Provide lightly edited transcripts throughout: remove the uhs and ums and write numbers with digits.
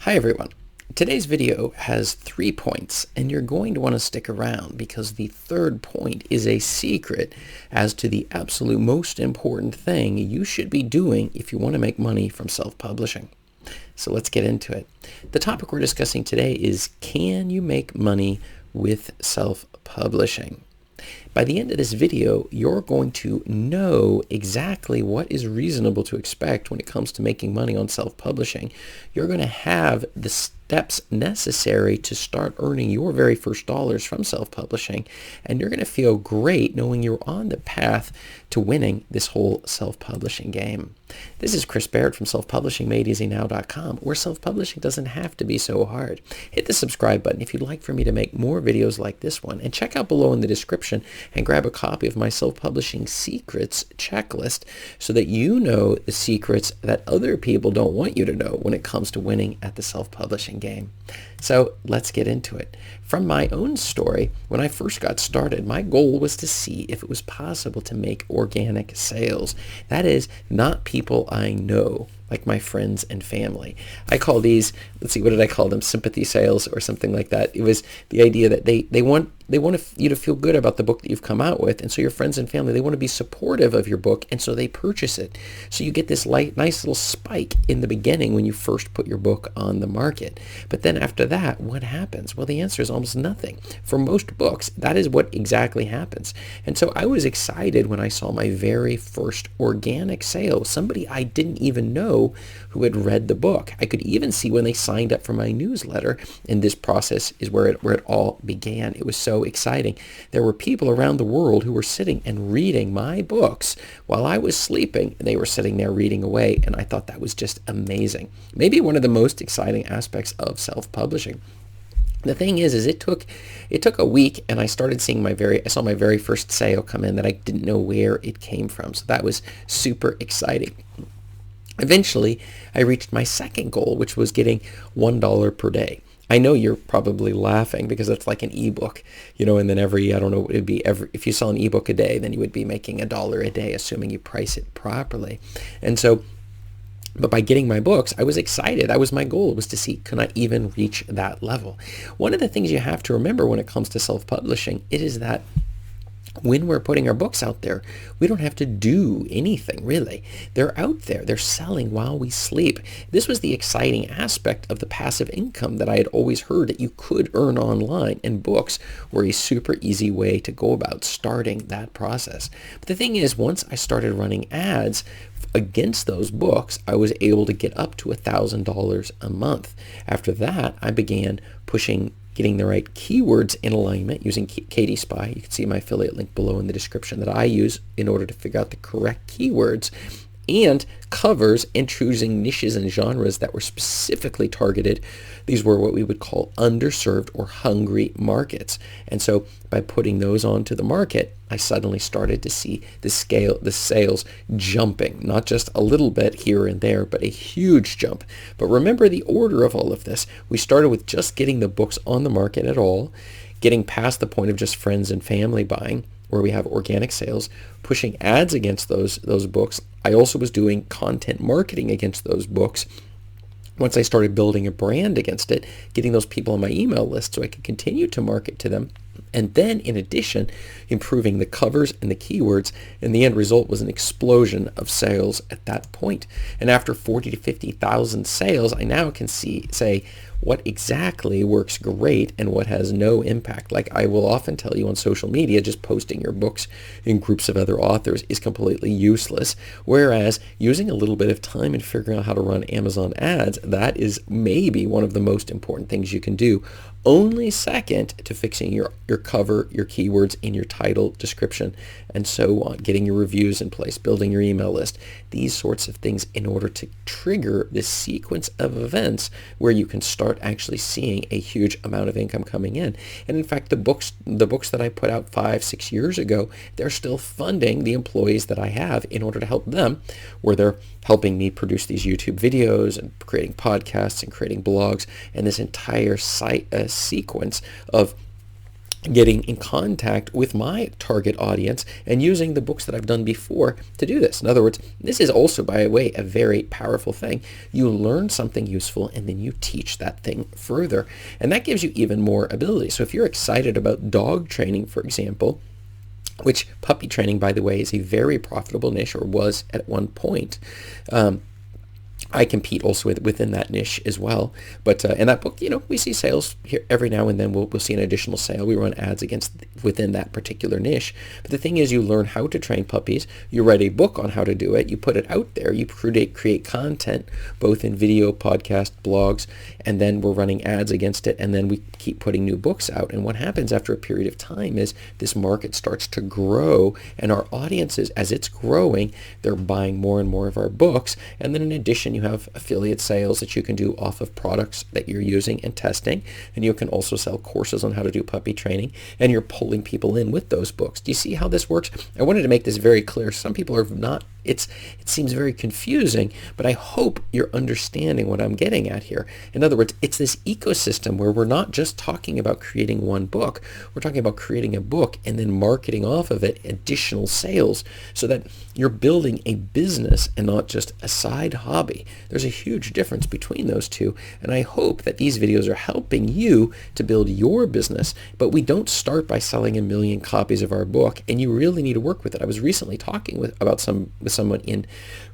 Hi everyone. Today's video has 3 points and you're going to want to stick around because the third point is a secret as to the absolute most important thing you should be doing if you want to make money from self-publishing. So let's get into it. The topic we're discussing today is, can you make money with self-publishing? By the end of this video, you're going to know exactly what is reasonable to expect when it comes to making money on self-publishing. You're going to have the steps necessary to start earning your very first dollars from self-publishing, and you're going to feel great knowing you're on the path to winning this whole self-publishing game. This is Chris Baird from selfpublishingmadeeasynow.com, where self-publishing doesn't have to be so hard. Hit the subscribe button if you'd like for me to make more videos like this one, and check out below in the description and grab a copy of my self-publishing secrets checklist so that you know the secrets that other people don't want you to know when it comes to winning at the self-publishing game. So let's get into it. From my own story, when I first got started, my goal was to see if it was possible to make organic sales. That is, not people I know, like my friends and family. I call these, let's see, what did I call them? Sympathy sales or something like that. It was the idea that they want you to feel good about the book that you've come out with, and so your friends and family, they want to be supportive of your book, and so they purchase it. So you get this nice little spike in the beginning when you first put your book on the market. But then after that, what happens? Well, the answer is almost nothing. For most books, that is what exactly happens. And so I was excited when I saw my very first organic sale, somebody I didn't even know who had read the book. I could even see when they signed up for my newsletter, and this process is where it all began. It was so exciting. There were people around the world who were sitting and reading my books while I was sleeping, and they were sitting there reading away, and I thought that was just amazing. Maybe one of the most exciting aspects of self-publishing. The thing is it took a week, and I started seeing I saw my very first sale come in that I didn't know where it came from. So that was super exciting. Eventually, I reached my second goal, which was getting $1 per day. I know you're probably laughing because it's like an ebook, and then if you sell an ebook a day, then you would be making $1 a day, assuming you price it properly. And so, but by getting my books, I was excited. That was my goal, was to see, can I even reach that level? One of the things you have to remember when it comes to self-publishing, it is that when we're putting our books out there, we don't have to do anything, really. They're out there. They're selling while we sleep. This was the exciting aspect of the passive income that I had always heard that you could earn online, and books were a super easy way to go about starting that process. But the thing is, once I started running ads against those books, I was able to get up to $1,000 a month. After that, I began getting the right keywords in alignment using KDSpy. You can see my affiliate link below in the description that I use in order to figure out the correct keywords, and covers, and choosing niches and genres that were specifically targeted. These were what we would call underserved or hungry markets. And so by putting those onto the market, I suddenly started to see the sales jumping, not just a little bit here and there, but a huge jump. But remember the order of all of this. We started with just getting the books on the market at all, getting past the point of just friends and family buying, where we have organic sales, pushing ads against those books. I also was doing content marketing against those books. Once I started building a brand against it, getting those people on my email list so I could continue to market to them. And then, in addition, improving the covers and the keywords, and the end result was an explosion of sales at that point. And after 40 to 50,000 sales, I now can say what exactly works great and what has no impact. Like I will often tell you on social media, just posting your books in groups of other authors is completely useless. Whereas using a little bit of time and figuring out how to run Amazon ads, that is maybe one of the most important things you can do. Only second to fixing your cover, your keywords, and your title, description, and so on, getting your reviews in place, building your email list, these sorts of things in order to trigger this sequence of events where you can start actually seeing a huge amount of income coming in. And in fact, the books that I put out 5-6 years ago, they're still funding the employees that I have in order to help them, where they're helping me produce these YouTube videos and creating podcasts and creating blogs and this entire sequence of getting in contact with my target audience and using the books that I've done before to do this. In other words, this is also, by the way, a very powerful thing. You learn something useful and then you teach that thing further. And that gives you even more ability. So if you're excited about dog training, for example, which puppy training, by the way, is a very profitable niche, or was at one point. I compete also within that niche as well. But in that book, we see sales here every now and then. We'll see an additional sale. We run ads within that particular niche. But the thing is, you learn how to train puppies. You write a book on how to do it. You put it out there. You create content, both in video, podcast, blogs, and then we're running ads against it. And then we keep putting new books out. And what happens after a period of time is this market starts to grow, and our audiences, as it's growing, they're buying more and more of our books. And then in addition, you have affiliate sales that you can do off of products that you're using and testing, and you can also sell courses on how to do puppy training, and you're pulling people in with those books. Do you see how this works? I wanted to make this very clear. Some people are not, it seems very confusing, but I hope you're understanding what I'm getting at here. In other words, it's this ecosystem where we're not just talking about creating one book. We're talking about creating a book and then marketing off of it additional sales, so that you're building a business and not just a side hobby. There's a huge difference between those two, and I hope that these videos are helping you to build your business. But we don't start by selling 1 million copies of our book, and you really need to work with it. I was recently talking with someone in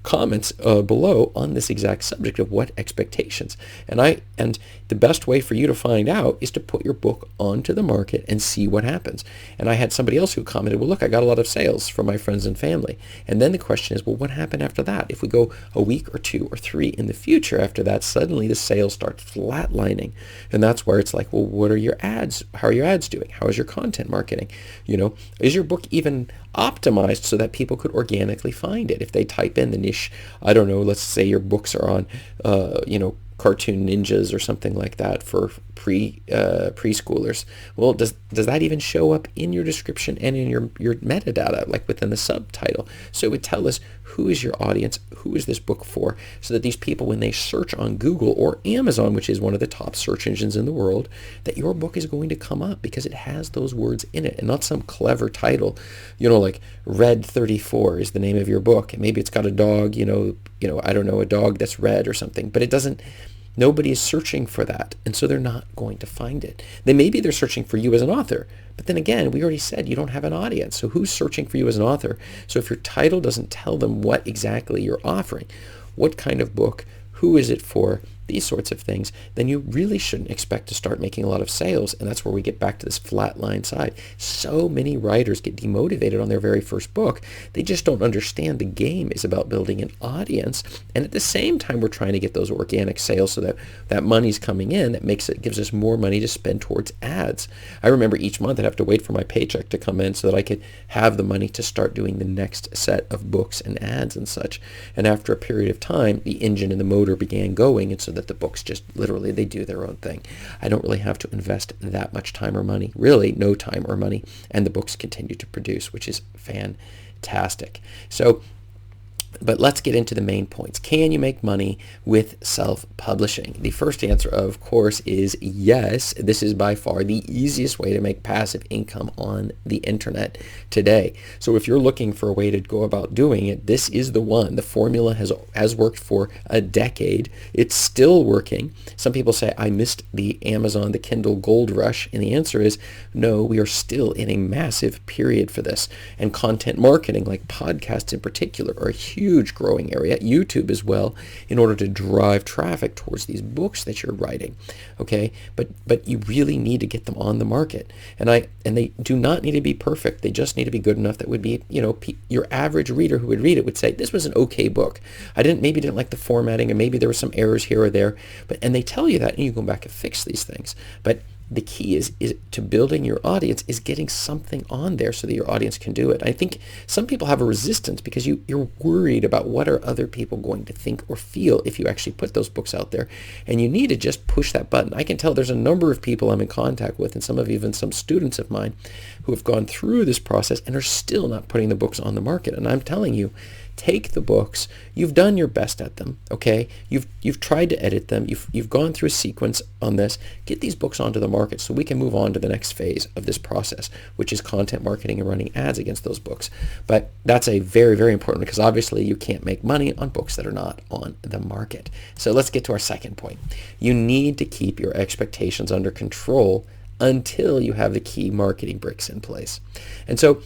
comments below on this exact subject of what expectations. And the best way for you to find out is to put your book onto the market and see what happens. And I had somebody else who commented, well, look, I got a lot of sales from my friends and family. And then the question is, well, what happened after that? If we go a week or 2 or 3 in the future after that, suddenly the sales start flatlining. And that's where it's like, well, what are your ads? How are your ads doing? How is your content marketing? Is your book even optimized so that people could organically find it? If they type in the niche, I don't know, let's say your books are on, cartoon ninjas or something like that for preschoolers. Well, does that even show up in your description and in your metadata, like within the subtitle? So it would tell us who is your audience, who is this book for, so that these people, when they search on Google or Amazon, which is one of the top search engines in the world, that your book is going to come up because it has those words in it and not some clever title, like Red 34 is the name of your book, and maybe it's got a dog, I don't know, a dog that's red or something, but it doesn't. Nobody is searching for that, and so they're not going to find it. Then maybe they're searching for you as an author, but then again, we already said you don't have an audience, so who's searching for you as an author? So if your title doesn't tell them what exactly you're offering, what kind of book, who is it for, these sorts of things, then you really shouldn't expect to start making a lot of sales. And that's where we get back to this flat line side. So many writers get demotivated on their very first book. They just don't understand the game is about building an audience. And at the same time, we're trying to get those organic sales so that that money's coming in. That gives us more money to spend towards ads. I remember each month I'd have to wait for my paycheck to come in so that I could have the money to start doing the next set of books and ads and such. And after a period of time, the engine and the motor began going, and so that the books just literally, they do their own thing. I don't really have to invest that much time or money, really no time or money, and the books continue to produce, which is fantastic. So, but let's get into the main points. Can you make money with self-publishing? The first answer, of course, is yes. This is by far the easiest way to make passive income on the internet today. So if you're looking for a way to go about doing it, this is the one. The formula has worked for a decade. It's still working. Some people say, I missed the Amazon, the Kindle gold rush. And the answer is no, we are still in a massive period for this. And content marketing, like podcasts in particular, are a huge growing area, YouTube as well, in order to drive traffic towards these books that you're writing. Okay, but you really need to get them on the market, and they do not need to be perfect. They just need to be good enough that would be, your average reader who would read it would say, this was an okay book. I maybe didn't like the formatting, or maybe there were some errors here or there, and they tell you that, and you go back and fix these things. But the key is to building your audience is getting something on there so that your audience can do it. I think some people have a resistance because you're worried about what are other people going to think or feel if you actually put those books out there, and you need to just push that button. I can tell there's a number of people I'm in contact with, and even some students of mine who have gone through this process and are still not putting the books on the market. And I'm telling you, take the books, you've done your best at them, okay? You've tried to edit them, you've gone through a sequence on this. Get these books onto the market so we can move on to the next phase of this process, which is content marketing and running ads against those books. But that's a very, very important, because obviously you can't make money on books that are not on the market. So let's get to our second point. You need to keep your expectations under control until you have the key marketing bricks in place. And so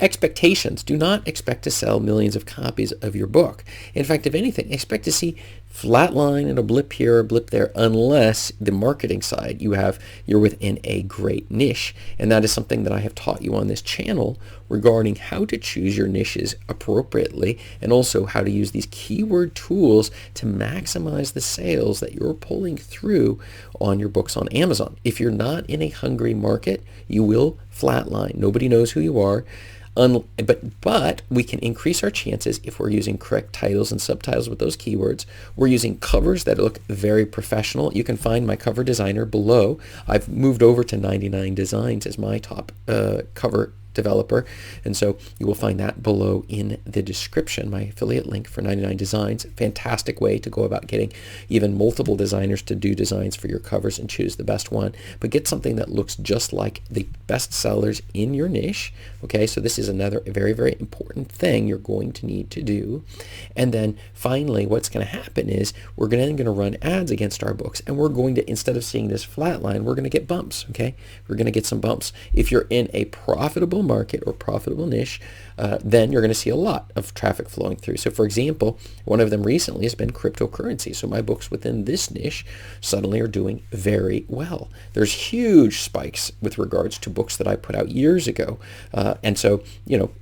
expectations, do not expect to sell millions of copies of your book. In fact, if anything, expect to see flat line and a blip here, a blip there, unless the marketing side you're within a great niche. And that is something that I have taught you on this channel regarding how to choose your niches appropriately, and also how to use these keyword tools to maximize the sales that you're pulling through on your books on Amazon. If you're not in a hungry market, you will flatline. Nobody knows who you are. But we can increase our chances if we're using correct titles and subtitles with those keywords. We're using covers that look very professional. You can find my cover designer below. I've moved over to 99 Designs as my top cover developer, and so you will find that below in the description, my affiliate link for 99 Designs. Fantastic way to go about getting even multiple designers to do designs for your covers and choose the best one, but get something that looks just like the best sellers in your niche. Okay, so this is another very, very important thing you're going to need to do. And then finally, what's going to happen is we're going to run ads against our books, and we're going to, instead of seeing this flat line, we're going to get bumps. Okay, we're going to get some bumps. If you're in a profitable market or profitable niche, then you're going to see a lot of traffic flowing through. So for example, one of them recently has been cryptocurrency. So my books within this niche suddenly are doing very well. There's huge spikes with regards to books that I put out years ago. And so,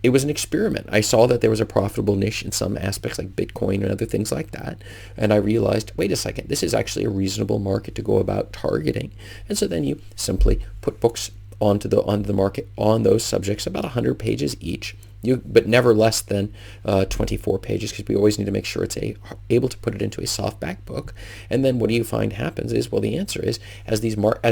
it was an experiment. I saw that there was a profitable niche in some aspects like Bitcoin and other things like that. And I realized, wait a second, this is actually a reasonable market to go about targeting. And so then you simply put books onto the market on those subjects, about 100 pages each, but never less than 24 pages, because we always need to make sure it's able to put it into a softback book. And then what do you find happens is, well, the answer is, as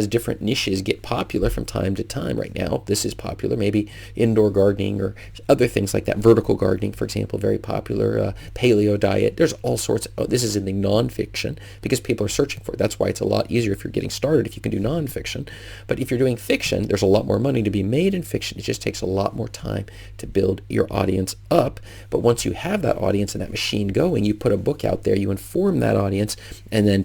different niches get popular from time to time. Right now, this is popular, maybe indoor gardening or other things like that. Vertical gardening, for example, very popular. Paleo diet. There's all sorts. This is in the nonfiction, because people are searching for it. That's why it's a lot easier if you're getting started if you can do nonfiction. But if you're doing fiction, there's a lot more money to be made in fiction. It just takes a lot more time to build your audience up. But once you have that audience and that machine going, you put a book out there, you inform that audience, and then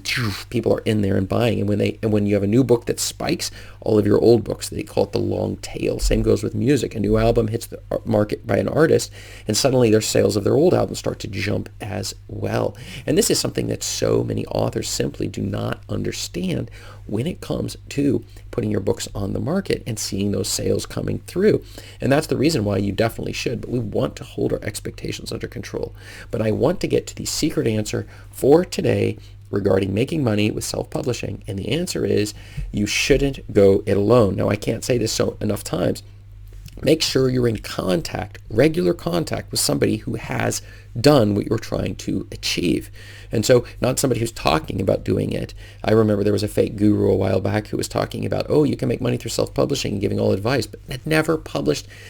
people are in there and buying. And when you have a new book that spikes all of your old books, they call it the long tail. Same goes with music. A new album hits the market by an artist, and suddenly their sales of their old albums start to jump as well. And this is something that so many authors simply do not understand when it comes to putting your books on the market and seeing those sales coming through. And that's the reason why you definitely should, but we want to hold our expectations under control. But I want to get to the secret answer for today regarding making money with self-publishing, and the answer is you shouldn't go it alone. Now, I can't say this enough times. Make sure you're in regular contact with somebody who has done what you're trying to achieve. And so not somebody who's talking about doing it. I remember there was a fake guru a while back who was talking about, you can make money through self-publishing and giving all advice, but had never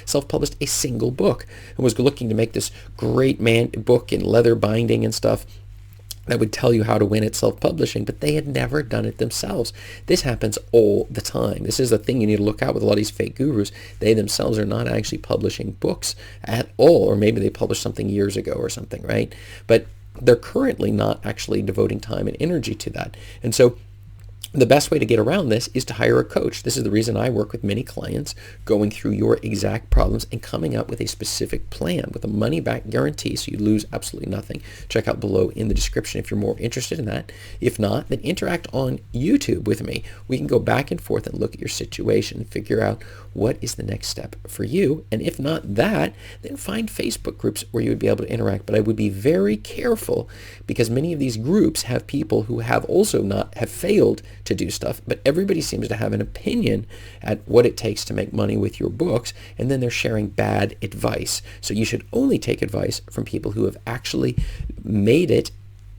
self-published a single book, and was looking to make this great book in leather binding and stuff that would tell you how to win at self-publishing, but they had never done it themselves. This happens all the time. This is the thing you need to look out with a lot of these fake gurus. They themselves are not actually publishing books at all, or maybe they published something years ago or something, right? But they're currently not actually devoting time and energy to that. And so the best way to get around this is to hire a coach. This is the reason I work with many clients, going through your exact problems and coming up with a specific plan with a money-back guarantee, so you lose absolutely nothing. Check out below in the description if you're more interested in that. If not, then interact on YouTube with me. We can go back and forth and look at your situation and figure out what is the next step for you. And if not that, then find Facebook groups where you would be able to interact. But I would be very careful, because many of these groups have people who have also have failed to do stuff, but everybody seems to have an opinion at what it takes to make money with your books, and then they're sharing bad advice. So you should only take advice from people who have actually made it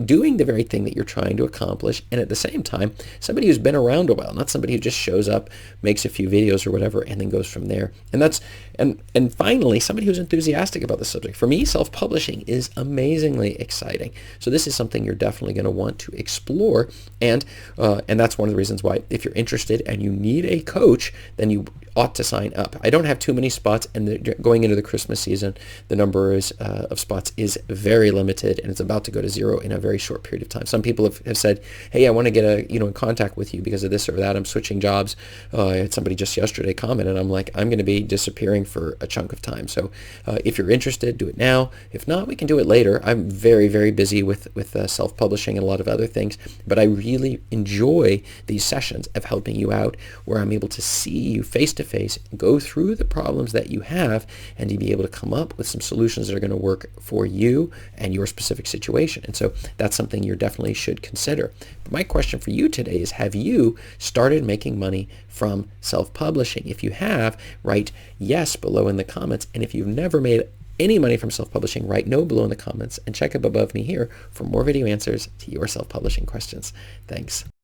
doing the very thing that you're trying to accomplish, and at the same time, somebody who's been around a while, not somebody who just shows up, makes a few videos or whatever, and then goes from there. And finally, somebody who's enthusiastic about the subject. For me, self-publishing is amazingly exciting. So this is something you're definitely going to want to explore, and that's one of the reasons why, if you're interested and you need a coach, then you ought to sign up. I don't have too many spots, and going into the Christmas season, the number of spots is very limited, and it's about to go to zero in a very short period of time. Some people have said, hey, I want to get in contact with you because of this or that. I'm switching jobs. I had somebody just yesterday comment, and I'm like, I'm going to be disappearing for a chunk of time. So if you're interested, do it now. If not, we can do it later. I'm very, very busy with self-publishing and a lot of other things, but I really enjoy these sessions of helping you out, where I'm able to see you face to face, go through the problems that you have, and to be able to come up with some solutions that are going to work for you and your specific situation. And so that's something you definitely should consider. But my question for you today is, have you started making money from self-publishing? If you have, write yes below in the comments. And if you've never made any money from self-publishing, write no below in the comments, and check up above me here for more video answers to your self-publishing questions. Thanks.